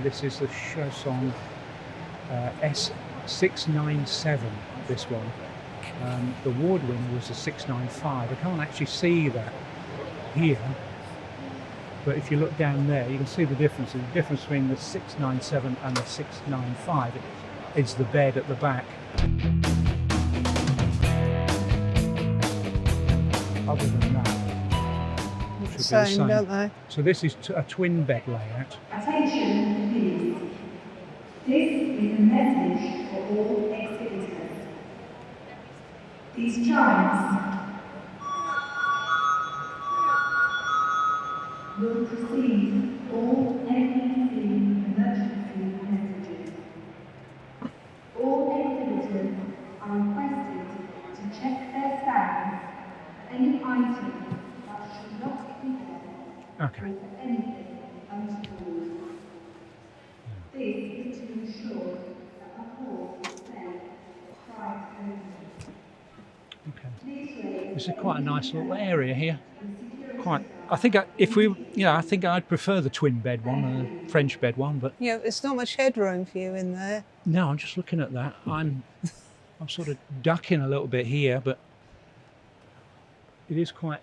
This is the Chausson S697, this one. The award winner was the 695. I can't actually see that here, but if you look down there, you can see the difference. The difference between the 697 and the 695 is the bed at the back. Other than that, should Same, be the same, don't they? So this is a twin bed layout. Attention, please. This is a message for all exhibitors. These chimes will precede all NEC emergency messages. All exhibitors are requested to check their stands for any item that should not be there Okay. or for anything untoward. This is to ensure that the hall is safe for quiet movement. Okay. This is quite a nice little area here. I think I think I'd prefer the twin bed one than the French bed one, but Yeah, there's not much headroom for you in there. no, I'm just looking at that. I'm sort of ducking a little bit here, but it is quite.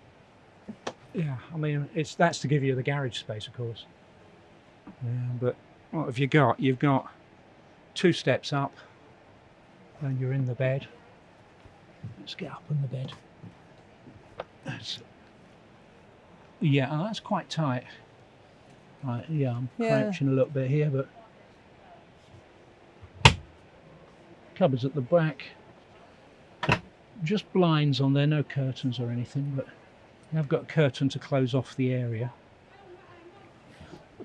Yeah, I mean, that's to give you the garage space, of course. Yeah, but what have you got? You've got 2 steps up, and you're in the bed. Let's get up in the bed. Yeah, oh, that's quite tight. Right, yeah, I'm crouching a little bit here, but cupboards at the back. Just blinds on there, no curtains or anything, but I've got a curtain to close off the area.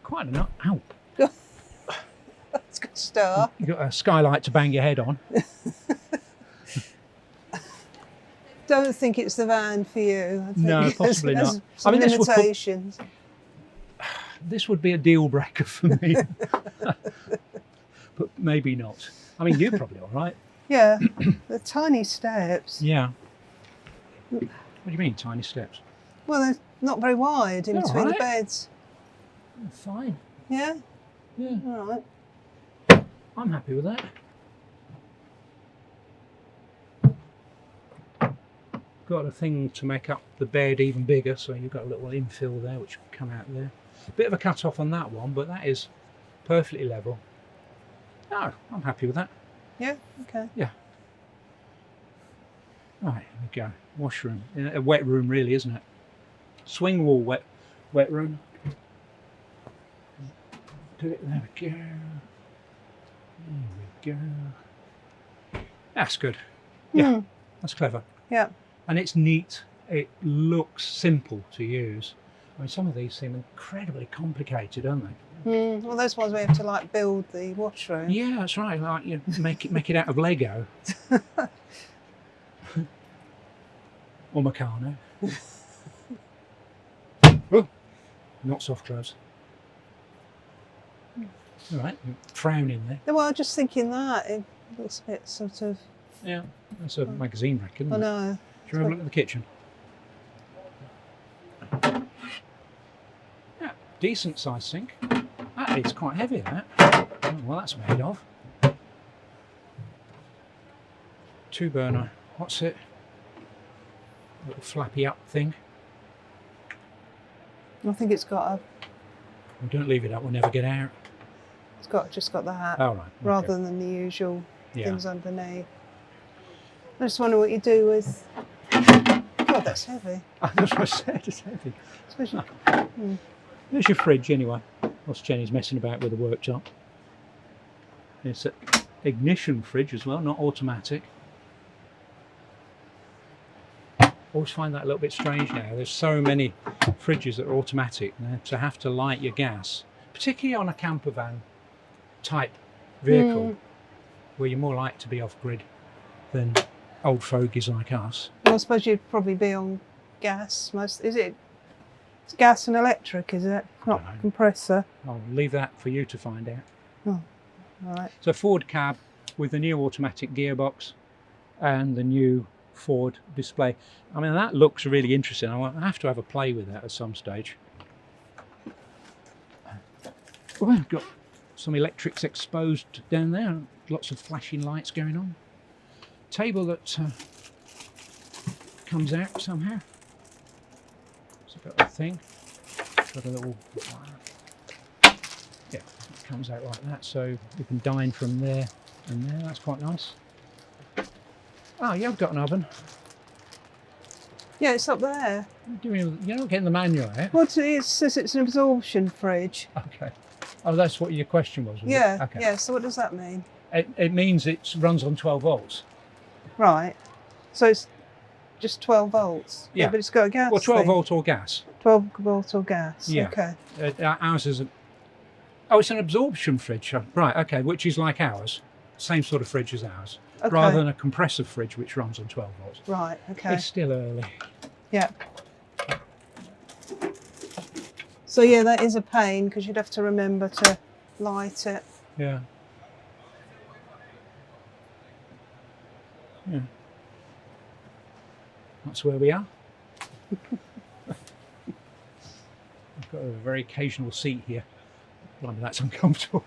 Quite enough. Ow! That's a good start. You've got a skylight to bang your head on. Don't think it's the van for you. I think No, possibly there's not. Some I mean, limitations. This would be a deal breaker for me, but maybe not. I mean, you're probably all right. Yeah, the tiny steps. Yeah. What do you mean, tiny steps? Well, they're not very wide in They're between the alright. beds. Fine. Yeah, Yeah, all right. I'm happy with that. Got a thing to make up the bed even bigger, so you've got a little infill there which will come out there. Bit of a cut off on that one, but that is perfectly level. No, I'm happy with that. Yeah, okay. Yeah. Right, here we go. Washroom. A wet room, really, isn't it? Swing wall wet room. Do it. There we go. There we go. That's good. Yeah, that's clever. Yeah. And it's neat. It looks simple to use. I mean, some of these seem incredibly complicated, don't they? Well, those ones we have to like build the washroom. Yeah, that's right. Like you make it out of Lego. Or Meccano. Oh, not soft clothes. All right, frowning there. Well, just thinking that it looks a bit sort of. Yeah, that's a magazine rack, isn't I it? know. Should we have a look at the kitchen? Yeah, decent sized sink. That is quite heavy, that. Oh, well, that's made of. 2-burner. What's it? Little flappy up thing. I think it's got a. Well, don't leave it up, we'll never get out. It's just got the hat All right. Okay. rather than the usual Yeah. things underneath. I just wonder what you do with. God, that's heavy. That's what I said, it's heavy. Especially. There's your fridge anyway. Whilst Jenny's messing about with the worktop. It's an ignition fridge as well, not automatic. Always find that a little bit strange now. There's so many fridges that are automatic now to have to light your gas, particularly on a camper van type vehicle where you're more likely to be off grid than old fogies like us. Well, I suppose you'd probably be on gas. Is it? It's gas and electric, is it? Not Dunno. compressor. I'll leave that for you to find out. Oh, all right. So Ford cab with the new automatic gearbox and the new Ford display. I mean, that looks really interesting. I have to have a play with that at some stage. Well, I've got some electrics exposed down there. Lots of flashing lights going on. Table that comes out somehow. It's got a thing. Got a little. Yeah, it comes out like that, so you can dine from there and there. That's quite nice. Oh, you've got an oven. Yeah, it's up there. You're not getting the manual out. What it says it's an absorption fridge. Okay. Oh, that's what your question was. Yeah, it? Okay. yeah. So what does that mean? It means it runs on 12 volts. Right. So it's just 12 volts. Yeah. But it's got a gas. Well, 12 thing. volt or gas. 12 volt or gas. Yeah. Okay. Ours is it's an absorption fridge. Right. Okay. Which is like ours. Same sort of fridge as ours. Okay. Rather than a compressor fridge which runs on 12 volts. Right. Okay. It's still early. Yeah. So yeah, that is a pain because you'd have to remember to light it. Yeah. Yeah. That's where we are. I've got a very occasional seat here. Blimey, that's uncomfortable.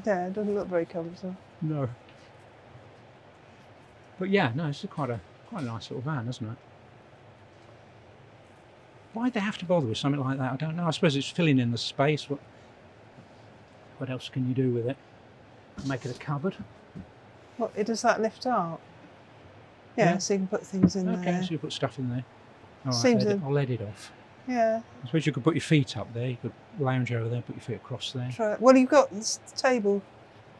Yeah, it doesn't look very comfortable. No. But yeah, no, it's quite a nice little van, isn't it? Why'd they have to bother with something like that? I don't know. I suppose it's filling in the space. What else can you do with it? Make it a cupboard. What, does that lift up? Yeah, so you can put things in there. Okay, so you put stuff in there. All right, Seems I'll let it off. Yeah. I suppose you could put your feet up there. You could lounge over there, put your feet across there. Try. Well, you've got this table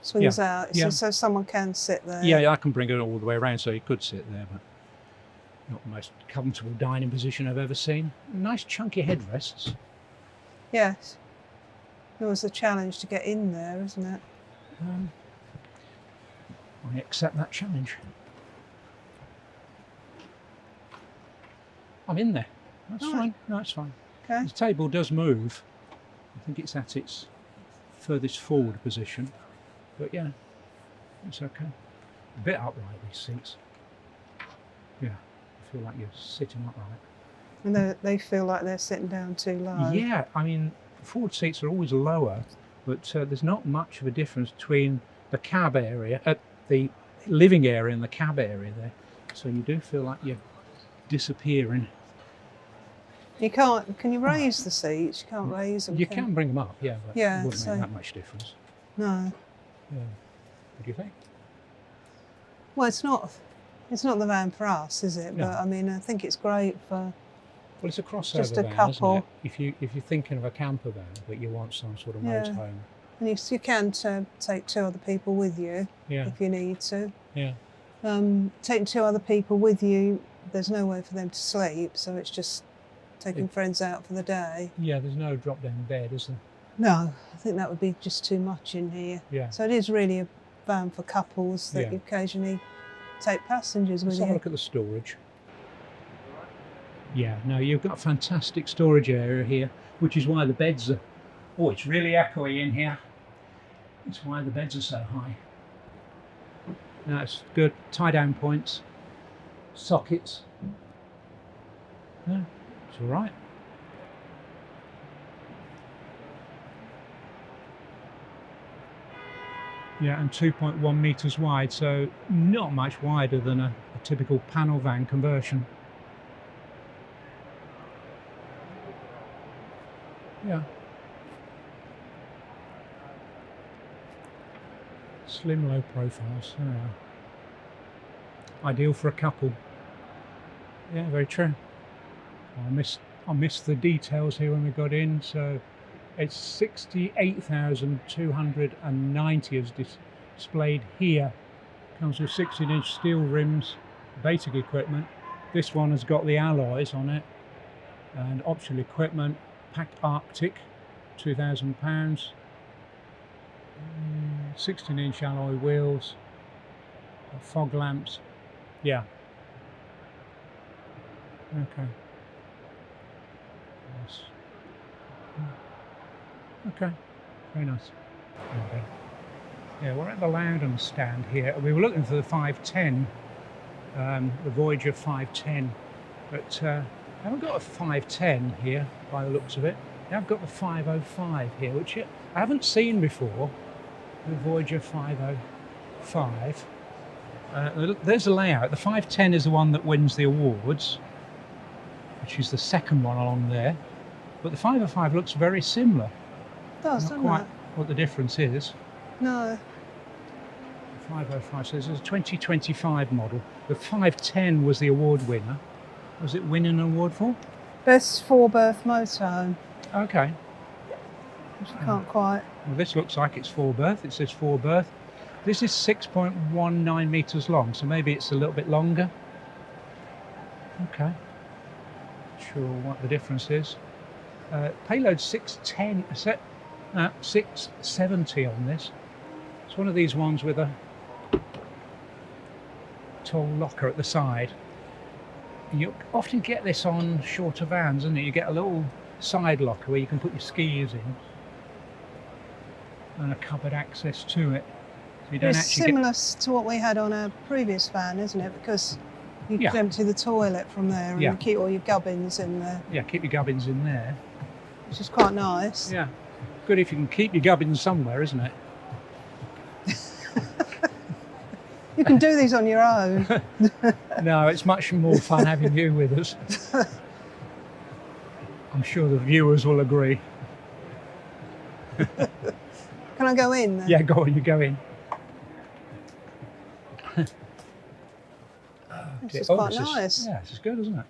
swings out, Yeah. so someone can sit there. Yeah, I can bring it all the way around, so you could sit there, but not the most comfortable dining position I've ever seen. Nice chunky headrests. Yes. It was a challenge to get in there, isn't it? I accept that challenge. I'm in there. That's Right. fine. No, it's fine. Okay. The table does move. I think it's at its furthest forward position. But yeah, it's okay. A bit upright, these seats. Yeah, I feel like you're sitting upright. And they feel like they're sitting down too low. Yeah, I mean, forward seats are always lower, but there's not much of a difference between the cab area, the living area and the cab area there. So you do feel like you're disappearing. You can't, can you raise the seats? You can't raise them. You can bring them up, yeah, but Yeah, it wouldn't so- make that much difference. No. Yeah. What do you think? Well, it's not the van for us, is it? No. But I mean, I think it's great for. Well, it's a crossover Just a van, couple. isn't it? If you're thinking of a camper van, but you want some sort of Yeah. motorhome. And you can take two other people with you Yeah, if you need to. yeah. Taking two other people with you, there's nowhere for them to sleep, so it's just taking friends out for the day. Yeah, there's no drop-down bed, is there? No, I think that would be just too much in here. Yeah. So it is really a van for couples that Yeah. you occasionally take passengers Let's with have a you. look at the storage. Yeah, no, you've got a fantastic storage area here, which is why the beds are... Oh, it's really echoey in here. That's why the beds are so high. No, it's good. Tie-down points, sockets. No, it's all right. Yeah, and 2.1 metres wide, so not much wider than a typical panel van conversion. Yeah. Slim, low profiles. Yeah. Ideal for a couple. Yeah, very true. I missed the details here when we got in, so it's 68,290 as displayed here. Comes with 16-inch steel rims, basic equipment. This one has got the alloys on it, and optional equipment. Pack Arctic, £2,000. 16-inch alloy wheels, fog lamps. Yeah. Okay. Nice. Okay. Very nice. Okay. Yeah, we're at the Loudon stand here. We were looking for the 510, the Voyager 510, but I haven't got a 510 here by the looks of it. I've got the 505 here, which I haven't seen before. The Voyager 505. There's a layout. The 510 is the one that wins the awards, which is the second one along there. But the 505 looks very similar. It does, Not doesn't quite it? what the difference is. No. 505 says it's a 2025 model. The 510 was the award winner. Was it winning an award for? Best 4-berth motorhome. Okay. Which you can't quite. Well, this looks like it's 4-berth. It says 4-berth. This is 6.19 metres long, so maybe it's a little bit longer. Okay. Sure what the difference is. Payload 670 on this. It's one of these ones with a tall locker at the side. You often get this on shorter vans, isn't it? You get a little side locker where you can put your skis in and a cupboard access to it. So you don't It's actually similar to what we had on our previous van, isn't it? Because you Yeah. could empty the toilet from there and Yeah. you keep all your gubbins in there, keep your gubbins in there. which is quite nice. Yeah, good if you can keep your gubbins somewhere, isn't it? You can do these on your own. No, it's much more fun having you with us. I'm sure the viewers will agree. Can I go in then? Yeah, go on, you go in. This is quite this nice. Yeah, this is good, isn't it?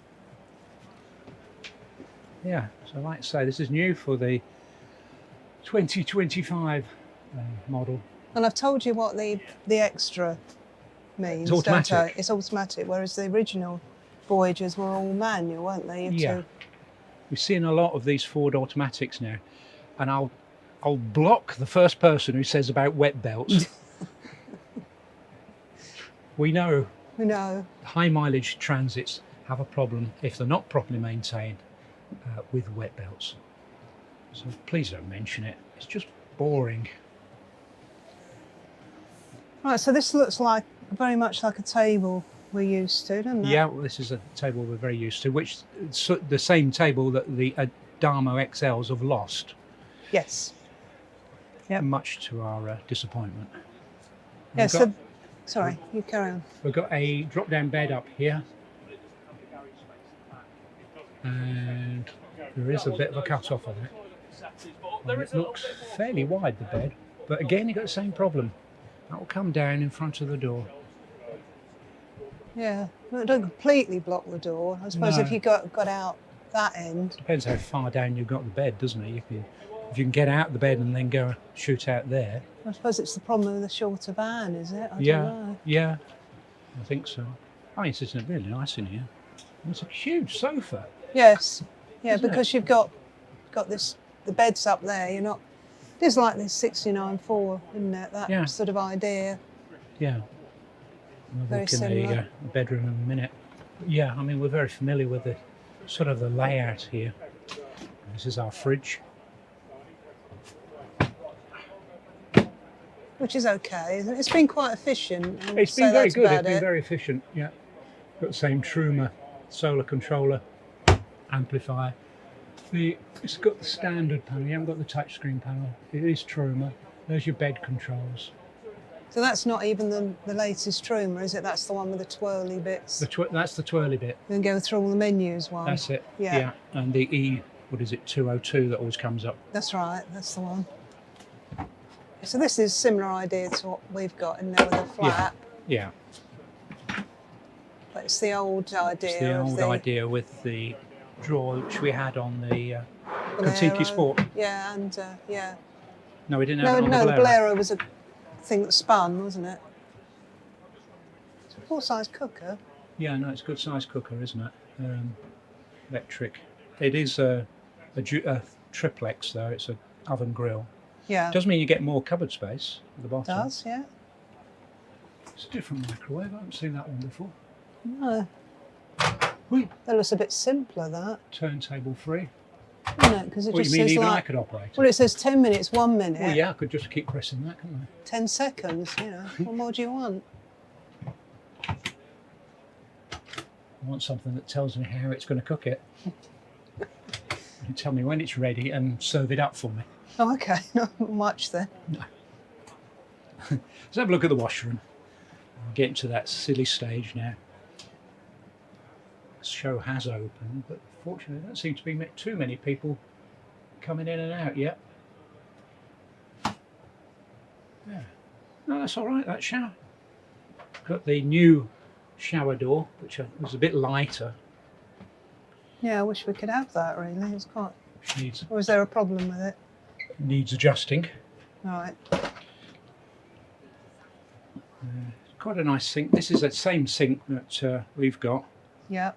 Yeah, so like I say, this is new for the 2025 model. And I've told you what the Xtra means. It's automatic. Don't I? It's automatic, whereas the original Voyagers were all manual, weren't they? You had Yeah. to- We're seeing a lot of these Ford automatics now, and I'll block the first person who says about wet belts. We know No. high mileage transits have a problem if they're not properly maintained with wet belts. So please don't mention it. It's just boring. Right, so this looks like very much like a table we're used to, doesn't it? Yeah, well, this is a table we're very used to, which the same table that the Adamo XLs have lost, Yes. Yep. much to our disappointment. Yeah, We've so, got- sorry, you carry on. We've got a drop-down bed up here, and there is a bit of a cut-off on it. And it looks fairly wide, the bed, but again, you've got the same problem. That will come down in front of the door. Yeah, well, it don't completely block the door. I suppose No. if you got out that end. Depends how far down you've got the bed, doesn't it? If you can get out the bed and then go shoot out there. I suppose it's the problem with the shorter van, is it? I Yeah, don't know. yeah, I think so. I mean, it's really nice in here. And it's a huge sofa. Yes. Yeah, Isn't it? because you've got this, the bed's up there, you're not, it is like this 69.4, isn't it? That Yeah. sort of idea. Yeah. We'll Very look in similar. the bedroom in a minute. But yeah, I mean, we're very familiar with the sort of the layout here. This is our fridge. Which is okay, isn't it? It's been quite efficient. I would It's say been very that's good. about It's been it. very efficient. Yeah. Got the same Truma solar controller amplifier. It's got the standard panel. You haven't got the touchscreen panel. It is Truma. There's your bed controls. So that's not even the latest Truma, is it? That's the one with the twirly bits. That's the twirly bit. We can go through all the menus one. That's it. Yeah. And the what is it, 202 that always comes up. That's right, that's the one. So this is similar idea to what we've got in there with the flap, Yeah. but it's the old idea It's the of old the idea with the drawer which we had on the Bolero. Kon-Tiki Sport. Yeah, and yeah. No, we didn't have it on No, the the Bolero. Bolero was a thing that spun, wasn't it? It's a full-size cooker. Yeah, no, it's a good sized cooker, isn't it? Electric. It is a triplex though. It's an oven grill. Yeah, Does mean you get more cupboard space at the bottom. does, yeah. It's a different microwave. I haven't seen that one before. No, Whee! that looks a bit simpler, that, Turntable free. isn't it? Because it What, just you mean says even I like, could operate it? well, it says 10 minutes, 1 minute, Well, yeah, I could just keep pressing that, couldn't I? 10 seconds, you know. What more do you want? I want something that tells me how it's going to cook it. Tell me when it's ready and serve it up for me. Oh, okay. Not much then. No. Let's have a look at the washroom. We're getting to that silly stage now. The show has opened, but fortunately there don't seem to be too many people coming in and out yet. Yeah. No, that's all right, that shower. Got the new shower door, which was a bit lighter. Yeah, I wish we could have that really. It's quite... Needs, Or is there a problem with it? needs adjusting. Right. Quite a nice sink. This is the same sink that we've got. Yeah.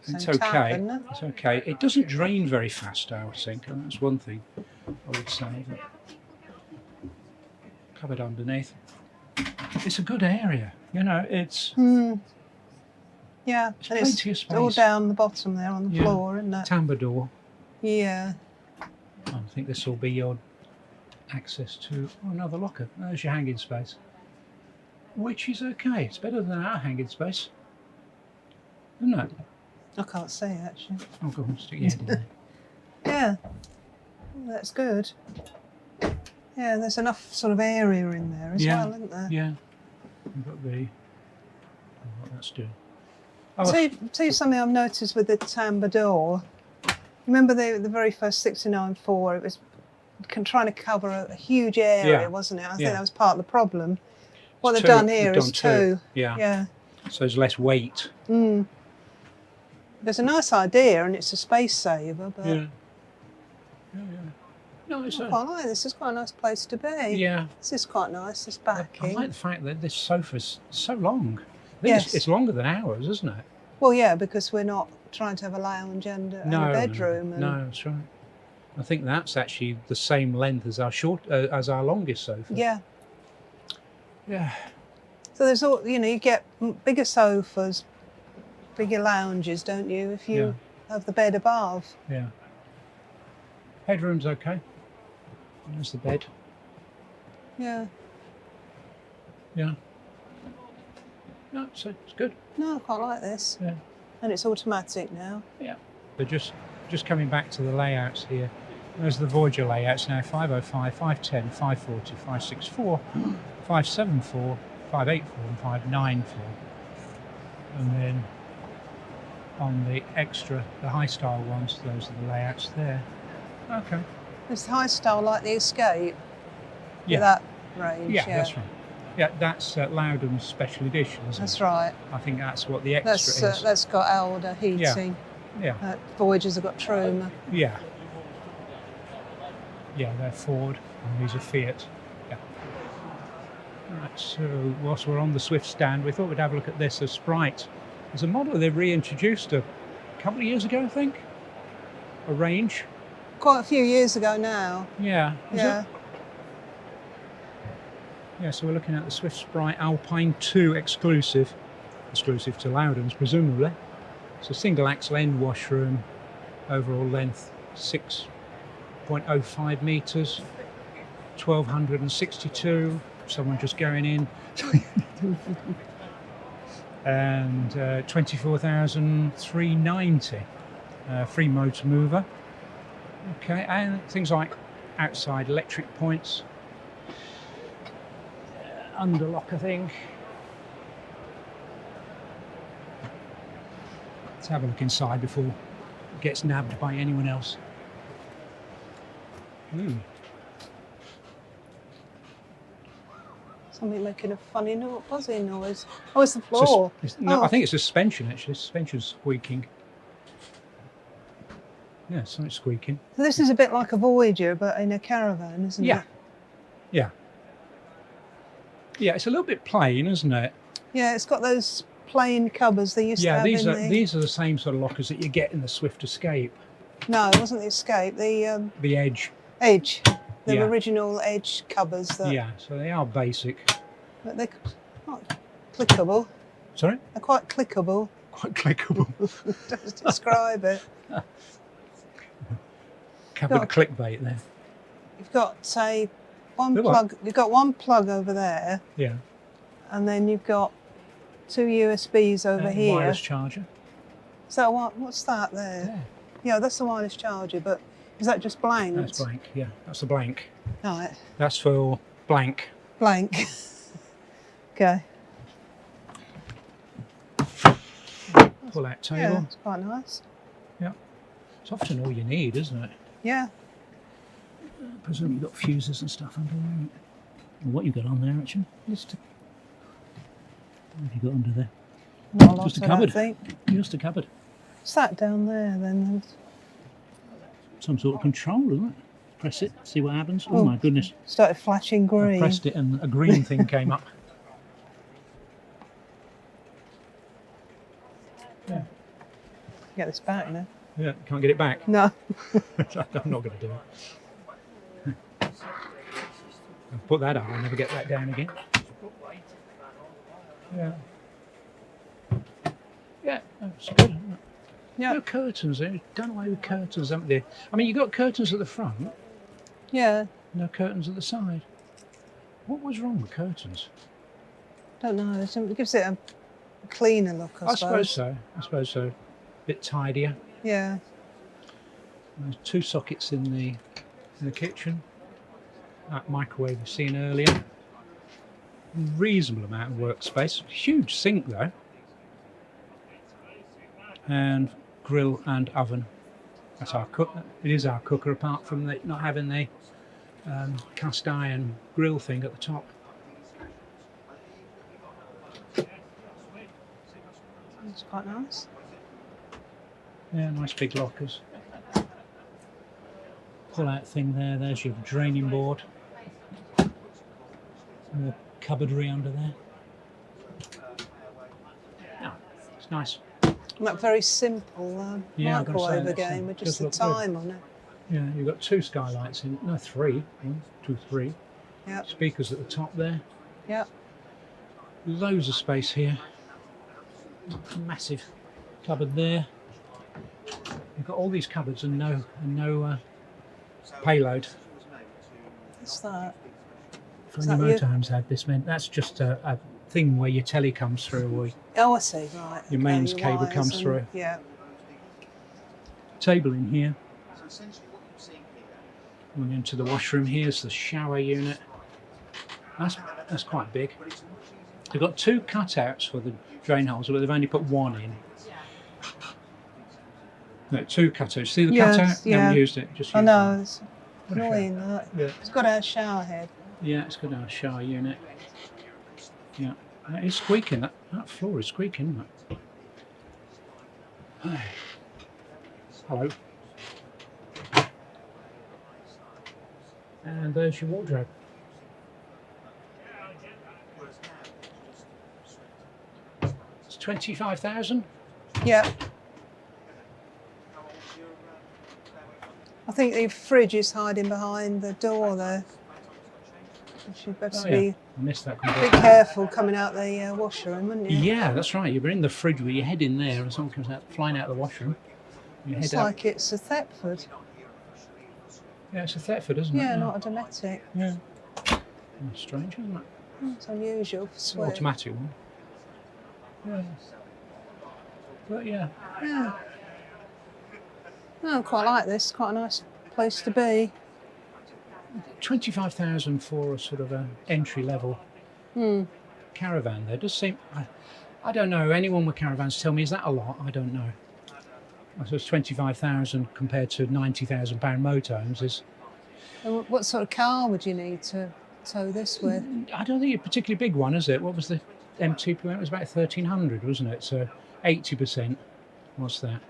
It's Same tap, okay. isn't it? It's okay. It doesn't drain very fast, our sink, and that's one thing I would say. But covered underneath. It's a good area. You know, it's Yeah, There's and plenty of it's all space. down the bottom there on the Yeah. floor, isn't it? timber door. Yeah. I think this will be your access to another locker. There's your hanging space, which is okay. It's better than our hanging space, isn't it? I can't see actually. Oh, go on, stick your head in there. Yeah. Oh, that's good. Yeah, there's enough sort of area in there as Yeah. well, isn't there? Yeah. We've got the. What that's doing. Oh, Tell you something I've noticed with the timber door. Remember the very first 69.4, it was trying to cover a huge area, Yeah. wasn't it? I think Yeah. that was part of the problem. What It's they've done two. here They've is done two. Yeah. Yeah. So there's less weight. Mm. There's a nice idea and it's a space saver, but Yeah. Yeah, yeah. No, it's I quite like this. It's quite a nice place to be. yeah. This is quite nice, this I backing. like the fact that this sofa's so long. I think Yes. it's longer than ours, isn't it? Well, yeah, because we're not trying to have a lounge and a bedroom. And No, that's right. I think that's actually the same length as our longest sofa. Yeah. Yeah. So there's all, you get bigger sofas, bigger lounges, don't you, if you have the bed above. Yeah. Headroom's okay. There's the bed. Yeah. Yeah. No, so it's good. No, I quite like this. Yeah. And it's automatic now. Yeah. But just coming back to the layouts here. There's the Voyager layouts now: 505, 510, 540, 564, 574, 584, and 594. And then on the Xtra, the high style ones, those are the layouts there. Okay. It's high style like the Escape. Yeah. That range. Yeah, that's right. Yeah, that's Loudon's special edition, isn't That's it? right. I think that's what the Xtra is. That's got Alder heating. Yeah. Voyagers have got Troma. Yeah. Yeah, they're Ford and these are Fiat. Yeah. Right, so whilst we're on the Swift stand, we thought we'd have a look at this, a Sprite. There's a model they've reintroduced a couple of years ago, I think. A range. Quite a few years ago now. Yeah. Is Yeah. it? Yeah, so we're looking at the Swift Sprite Alpine 2 exclusive to Loudon's presumably. It's a single axle end washroom, overall length 6.05 metres, 1262, someone just going in, and 24,390, free motor mover. Okay, and things like outside electric points, underlock, I think. Let's have a look inside before it gets nabbed by anyone else. Something making a funny buzzing noise. Oh, it's the floor. No, Oh. I think it's suspension actually. Suspension's squeaking. Yeah, something's squeaking. So this is a bit like a Voyager, but in a Caravan, isn't Yeah. it? Yeah. Yeah, it's a little bit plain, isn't it? Yeah, it's got those plain cupboards they used to Yeah, have these in are the... these are the same sort of lockers that you get in the Swift Escape. No, it wasn't the Escape. The The Edge. Edge. The Yeah. original Edge cupboards. That, Yeah, so they are basic. But they're quite clickable. Sorry? They're quite clickable. Quite clickable. Just describe it. Couple of clickbait there. You've got, say, one The what? plug. You've got one plug over there, Yeah. and then you've got two USBs over here. Wireless charger. So what's that there? Yeah. Yeah, that's the wireless charger, but Is that just blank? That's blank, yeah. That's the blank. Right. That's for blank. Blank. Okay. Pull that table. Yeah, it's quite nice. Yeah. It's often all you need, isn't it? Yeah. I presume you've got fuses and stuff under there. What you got on there, actually? Just a, What have you got under there? not a lot, Just a I don't cupboard. think. Just a cupboard. Sat down there then. Some sort of control, isn't it? Press it, see what happens. Oh, Oh. my goodness. Started flashing I green. pressed it and a green thing came up. Yeah. Get this back now. Yeah, can't get it back. No. I'm not going to do it. I'll put that up, I'll never get that down again. Yeah. Yeah, that's good, isn't it? Yeah. No curtains, they've done away with curtains, haven't they? I mean, you've got curtains at the front, Yeah. no curtains at the side. What was wrong with curtains? Don't know. It gives it a cleaner look, I suppose. I suppose so. Bit tidier. Yeah. There's 2 sockets in the kitchen. That microwave you've seen earlier. Reasonable amount of workspace. Huge sink though. And grill and oven. That's our cook. It is our cooker, apart from not having the cast iron grill thing at the top. It's quite nice. Yeah, nice big lockers. Pull out thing there. There's your draining board. More cupboardry under there. Yeah, it's nice. And that very simple Yeah, I've got to say, microwave that's again with just does the look good. time on it. Yeah, you've got 2 skylights in. No, 3. 1, 2, 3. Yep. Speakers at the top there. Yep. Loads of space here. Massive cupboard there. You've got all these cupboards and no payload. What's that? If Is only that you? motorhomes had this, meant that's just a thing where your telly comes through, or Oh, I see. Right. your okay, mains your cable wires comes and- through. Yeah. Table in here. Going into the washroom. Here's the shower unit. That's quite big. They've got 2 cutouts for the drain holes, but they've only put 1 in. No, 2 cutouts. See the Yes, cutout? They yeah. haven't used it. Just I used know. one. It's What a shame. annoying. That. Yeah. It's got a shower head. Yeah, it's got a shower unit. Yeah, that is squeaking. That floor is squeaking, isn't it? Hello. And there's your wardrobe. It's 25,000. Yeah. I think the fridge is hiding behind the door there. You should better Oh, yeah. be I missed that be completely. careful coming out the washroom, wouldn't you? Yeah, that's right. You're in the fridge with your head in there, and someone comes out flying out of the washroom. Your It's head up. like it's a Thetford. Yeah, it's a Thetford, isn't it? Yeah, not a Dometic. Yeah. Oh, strange, isn't it? It's unusual for It's an Swift. automatic one. Yeah. But yeah. Yeah. No, I quite like this. Quite a nice place to be. 25,000 for a sort of a entry level Caravan. There does seem. I don't know. Anyone with caravans tell me, is that a lot? I don't know. I suppose 25,000 compared to £90,000 motorhomes is. And what sort of car would you need to tow this with? I don't think a particularly big one, is it? What was the MTP? It was about 1,300, wasn't it? So 80%. What's that?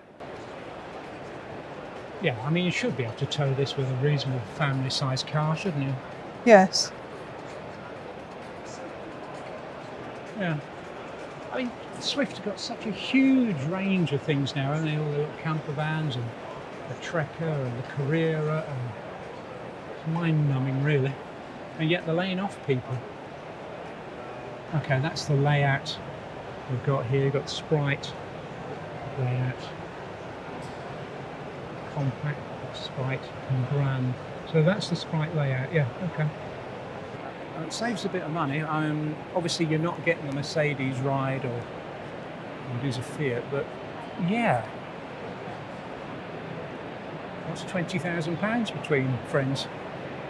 Yeah, I mean, you should be able to tow this with a reasonable family-sized car, shouldn't you? Yes. Yeah. I mean, Swift have got such a huge range of things now, haven't they? All the little camper vans and the Trekker and the Carrera, and it's mind-numbing, really. And yet they're laying off people. Okay, that's the layout we've got here. We've got Sprite layout, compact, Sprite and Grand. So that's the Sprite layout, yeah, okay. It saves a bit of money. Obviously you're not getting a Mercedes ride or it is a Fiat, but yeah. That's £20,000 between friends.